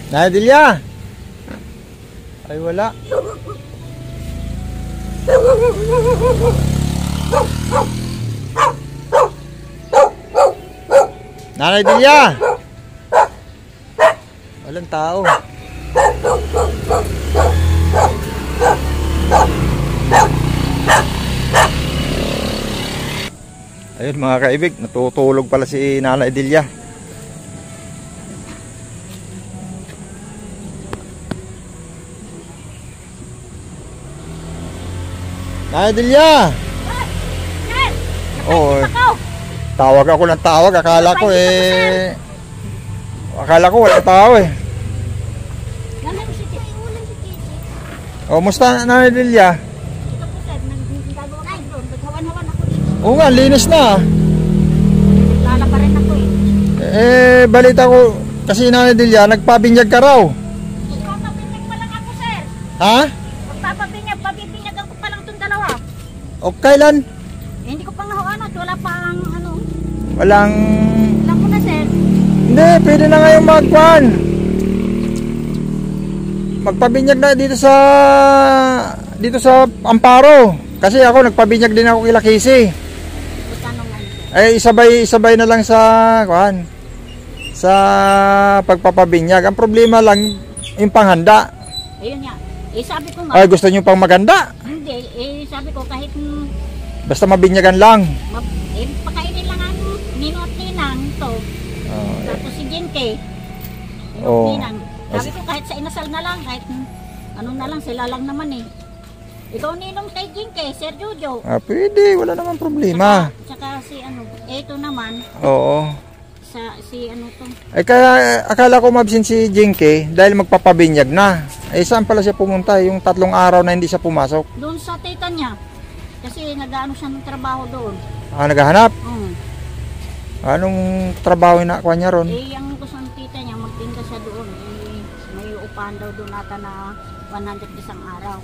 Nadelia! Ay wala. Nanay Delia! Walang tao. Ayun mga kaibig, natutulog pala si Nanay Delia. Nanay Delia! Oo. Tawag ako ng tawag, akala ko walang tao eh. O, musta Nanay Delia? Oo nga, linis na. Naglalaba rin ako Balita ko, kasi Nanay Delia, nagpabinyag ka raw. Magpapabinyag pa lang ako, sir. Ha? Pabibinyag ako pa lang itong dalawa. O kailan? Hindi ko pang nahuanat, wala pang ano. Walang... Alam mo na, sir. Hindi, pwede na ngayon magpabinyag na dito sa Amparo. Kasi ako nagpabinyag din ako kila Casey. Isabay na lang sa pagpapabinyag. Ang problema lang yung panghanda. Ayun nga. Sabi ko nga. Ay, gusto niyo pang maganda? Hindi, sabi ko kahit basta mabinyagan lang. Pakainin lang ang ninot ninang to. Tapos si Jinke. Ninang. Sabi ko kahit sa inasal na lang, kahit ano na lang, sila lang naman eh. Ikaw ninong kay Jinke, Sir Jojo. Pwede, wala naman problema. Tsaka si ito naman. Oo. Si ano to. Kaya akala ko mabsin si Jinke dahil magpapabinyag na. Saan pala siya pumunta? Yung 3 araw na hindi siya pumasok? Doon sa tita niya. Kasi nag-ano siya ng trabaho doon. Naghahanap? Anong trabaho na kuha niya ron? Ang gusto ng tita niya, magtinda siya doon. May upahan daw doon ata na 100 isang araw.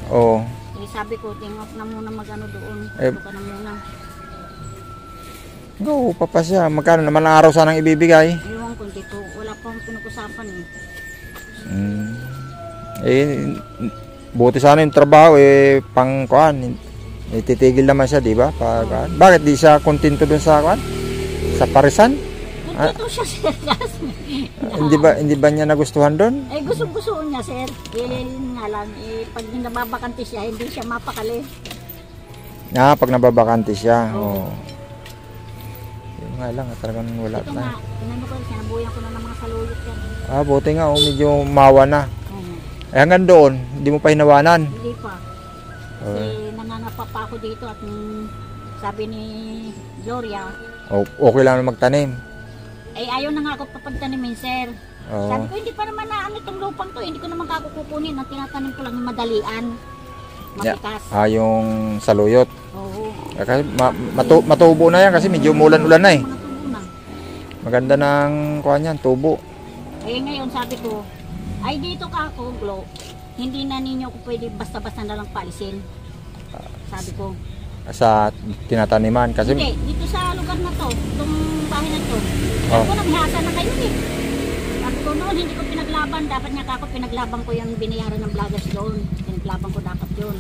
Oo. Sabi ko, tingok na muna magano doon. Ito ka na muna. Go, papa siya. Magkano naman ang araw sanang ibibigay? Ewan ko, dito. Wala pang pinag-usapan Buti sana yung trabaho pang kuan. Titigil naman siya, di ba? Bakit di siya kontento dun sa kuan? Sa parisan? Kontento siya, sir. Hindi ba niya nagustuhan doon? Gusto niya, sir. Nga lang, pag nababakante siya, hindi siya mapakali. Pag nababakante siya. Oo. Yun nga lang, talagang wala ito na. Ito nga, inano ko, sinabuyan ko na ng mga saluyot yan. Buti nga, medyo mawa na. Hanggang doon, hindi mo pa hinawanan? Hindi pa. Kasi nangangapa pa ako dito at sabi ni Gloria, okay lang na magtanim. ayaw na nga ako papagtanimin, sir. Sabi ko, hindi pa naman na itong lupang to, hindi ko naman kakukunin. Ang tinatanim ko lang yung madalian. Mapitas. Yung saluyot. Oo. Kasi matubo na yan kasi medyo umulan-ulan na eh. Maganda ng kuha niyan, tubo. Ngayon sabi ko, ay dito ka ako, Glo. Hindi na ninyo ako pwede basta-basta na lang paalisin. Sabi ko. Sa tinataniman kasi... Hindi, dito sa lugar na to, itong bahay na to. Sabi ko, naghihasa na kayo eh. Sabi ko noon, hindi ko pinaglaban. Dapat nga ako pinaglaban ko yung binayaran ng vloggers doon. Pinaglaban ko dapat yun.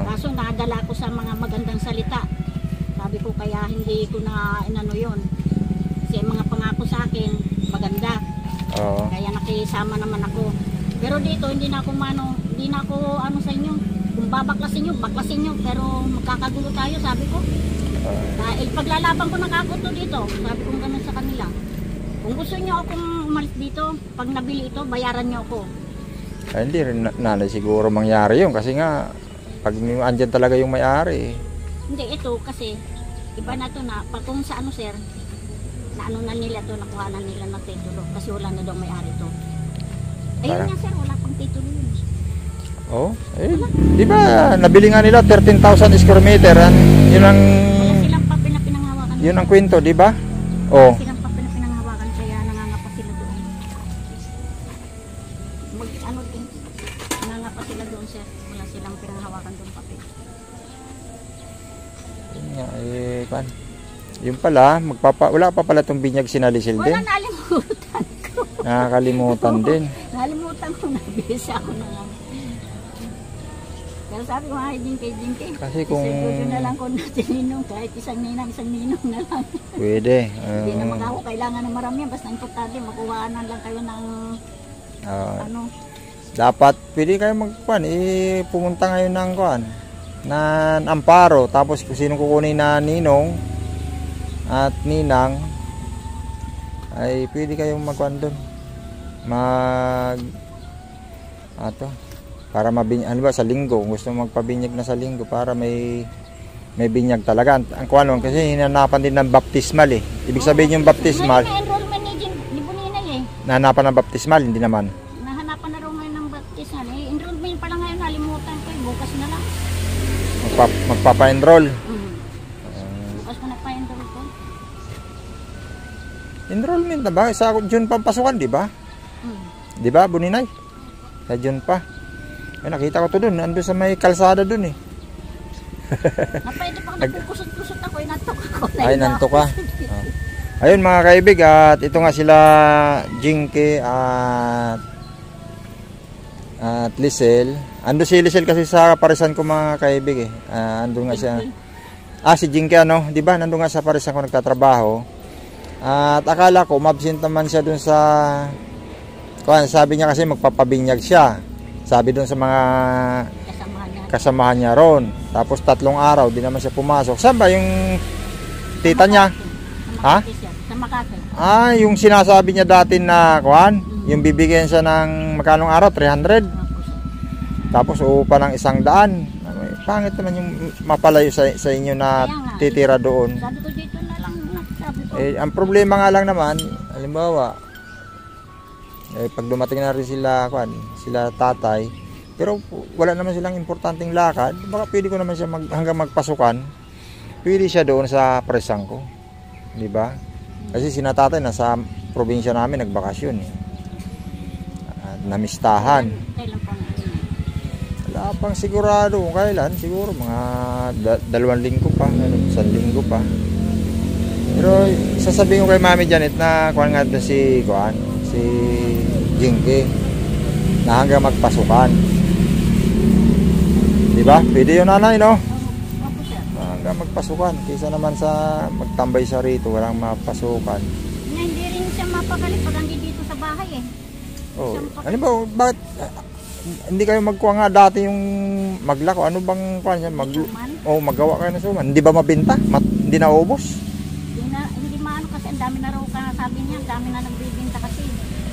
Kaso nadala ko sa mga magandang salita. Sabi ko kaya hindi ko na inano yun. Kasi mga pangako sa akin, maganda. Kaya nakisama naman ako. Pero dito hindi na ako ano sa inyo. Kung babaklasin nyo, pero magkakagulo tayo, sabi ko. Dahil paglalaban ko ng ako to dito, sabi ko ganun sa kanila. Kung gusto nyo akong umalis dito, pag nabili ito, bayaran nyo ako. Hindi rin nanay siguro mangyari yun kasi nga pag andyan talaga yung may-ari. Hindi, ito kasi iba na to na pag kung sa ano, sir, na ano na nila to, nakuha na nila ng titulo kasi wala na daw may-ari to. Ayun nga, sir, wala pang titulo yun. Di ba nabili nga nila 13,000 square meter. Yun ang wala silang papel na pinanghawakan. Yun ang kwento, di ba? Wala silang papel na pinanghawakan kaya nangangapa sila doon. Nangangapa sila doon, sir. Wala silang pinanghawakan doon papel. Yun nga, Yung pala, wala pa pala itong binyag sinalisil din. Wala, nalimutan ko. Nakakalimutan din. Nalimutan ko na. Bisa ako na lang. Pero sabi ko nga, Jinky. Kasi kung... Siguro na lang kung natin kahit isang ninang na lang. Pwede. Hindi naman ako kailangan ng marami. Basta importante, makuwaanan lang kayo ng ano. Dapat, pwede kayo magkuhan. Pumunta ngayon ng kuhan. Na Amparo. Tapos kung sino kukunin na ninong at ninang, ay pwede kayong magkuhan doon. Para mabinyag, ano ba, sa linggo, kung gusto magpabinyag na sa linggo para may binyag talaga. Ang kuwan kasi hinanapan din ng baptismal eh. Ibig sabihin yung baptismal. Na-enrollment ni Buninay eh. Nahanapan ng baptismal, hindi naman. Nahanapan na raw ngayon ng baptismal eh. Enrollment pa lang ngayon, nalimutan ko eh. Bukas na lang. Magpapa-enroll. Bukas ko na pa-enroll ko. Enrollment na ba? Sa June pa pasukan, di ba? Di ba, Buninay? Sa June pa. Ay, nakita ko to dun. Ando sa may kalsada dun eh. Napwede pa nagpukusot-kusot ako. Nantok ako. Ay, nantok ka. Ayun mga kaibig. At ito nga sila Jinky at Lisel. Ando si Lisel kasi sa parisan ko mga kaibig eh. Ando nga siya. Si Jinky ano. Diba? Nando nga sa parisan ko nagtatrabaho. At akala ko mabsent naman siya dun sa... Sabi niya kasi magpapabinyag siya. Sabi doon sa mga kasamahan niya ron. Tapos 3 araw, di naman siya pumasok. Saan ba yung tita niya? Ha? Sa Makati. Yung sinasabi niya dati na, yung bibigyan siya ng magkanong araw? 300? Tapos uupa ng 100. Pangit naman yung mapalayo sa inyo na titira doon. Sabi ko dito na lang, sabi ko. Ang problema nga lang naman, halimbawa, pag dumating na rin sila tatay, pero wala naman silang importanteng lakad, baka pwede ko naman siya hanggang magpasukan, pwede siya doon sa presang ko, di ba? Kasi sina tatay nasa probinsya namin nagbakasyon at namistahan. Wala pang sigurado kung kailan, siguro mga 2 linggo pa, 1 linggo pa. Pero sasabihin ko kay Mami Janet na si Jinky na hanggang magpasukan. Diba? Pwede yun nanay, no? Hanggang magpasukan. Kaysa naman sa magtambay siya rito, walang mapasukan. Hindi rin siya mapakali pag hindi dito sa bahay eh. Ano ba? Bakit? Hindi kayo magkuha nga dati yung maglako. Ano bang kuha niya? Maggawa kayo ng suman. Hindi ba mabinta? Hindi na ubos? Hindi maano kasi ang dami na raw sabi niya. Ang dami na nagbibinta kasi.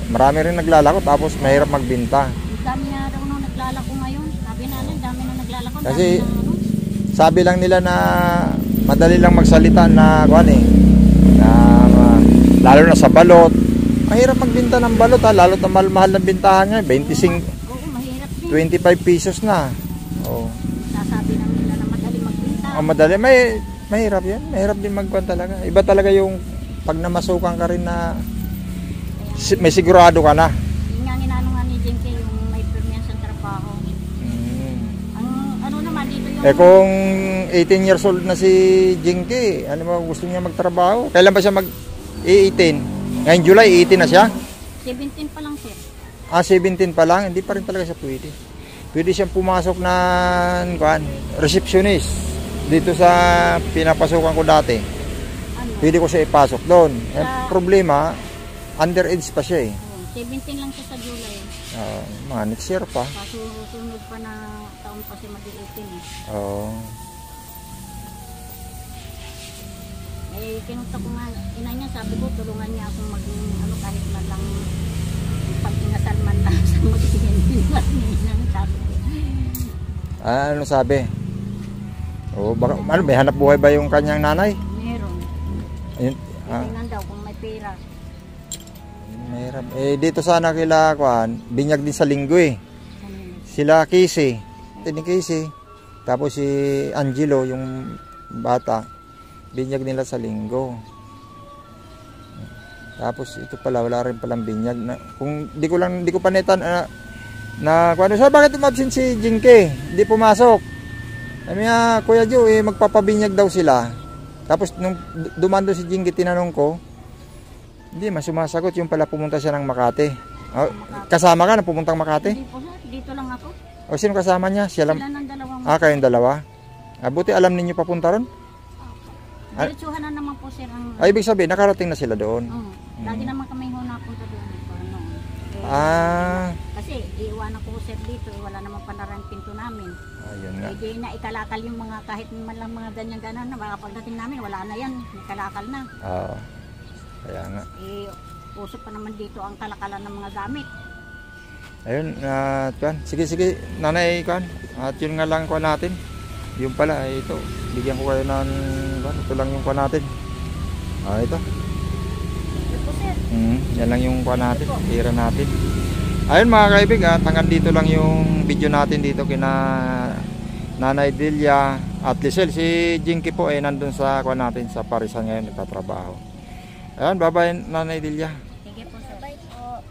Marami rin naglalako tapos mahirap magbinta. Ang dami na raw nung naglalako ngayon. Sabi na ang dami na naglalako. Kasi sabi lang nila na madali lang magsalita na lalo na sa balot. Mahirap magbinta ng balot lalo na mahal na bintahan niya. 25 pesos na. Sasabi lang nila na madali magbinta. Madali. Mahirap yan. Mahirap din magkuhan talaga. Iba talaga yung pag namasukan ka rin na may sigurado ka na. Yung nga ginano nga ni Jinky yung may permian sa trabaho. Ang ano naman dito yung... Kung 18 years old na si Jinky, ano ba gusto niya magtrabaho? Kailan ba siya mag-18? Ngayon July, 18 na siya? 17 pa lang sir. 17 pa lang? Hindi pa rin talaga siya pwede. Pwede siyang pumasok na receptionist dito sa pinapasukan ko dati. Pwede ko siya ipasok doon. Problema, underage pa siya eh. 17 lang siya sa July. Mga next year pa. Sunod pa na taon pa siya mag-18 eh. Kinunta ko nga, ina niya, sabi ko, tulungan niya akong kahit man lang pag-ingasal man lang sa magiging sabi ko. Ano sabi? May hanap buhay ba yung kanyang nanay? Meron. Tingnan daw kung may pera. Mahirap. Dito sana kila binyag din sa linggo eh. Sila Casey. Tapos si Angelo, yung bata, binyag nila sa linggo. Tapos ito pala, wala rin palang binyag. Kung di ko pa netan bakit umabsent si Jinky? Hindi pumasok. Sabi niya, Kuya Joe, magpapabinyag daw sila. Tapos nung dumaan doon si Jinky, tinanong ko, hindi, mas sumasagot yung pala pumunta siya ng Makati. Oh, kasama ka na pumuntang Makati? Hindi po sir, dito lang ako. O sino kasama niya? Siya lang. Sila ng dalawang Kayong dalawa? Buti alam ninyo papunta ron? diretsuhan na naman po sir ang... Ay, ibig sabihin, nakarating na sila doon. Lagi naman kami ho napunta doon. Kasi iiwanan ko sir dito, wala naman panarang pinto namin. Ayun nga. Hindi na ikalakal yung mga kahit man lang mga ganyan ganon na baka pagdating namin wala na yan, ikalakal na. Oo. Kaya nga. Uso pa naman dito ang kalakalan ng mga gamit. Ayun, Kwan. Sige, nanay Kwan. At yun nga lang Kwan natin. Yung pala, ito. Bigyan ko kayo ng Kwan. Ito lang yung Kwan natin. Ito. Ito po sir. Yan lang yung Kwan natin. Tira natin. Ayun mga kaibig, hanggang dito lang yung video natin dito kina Nanay Delia at Lisel. Si Jinky po ay nandun sa Kwan natin sa Parisan ngayon, nagtatrabaho. Ayun, bye-bye Nanay Delia. Sige po sir. Bye po.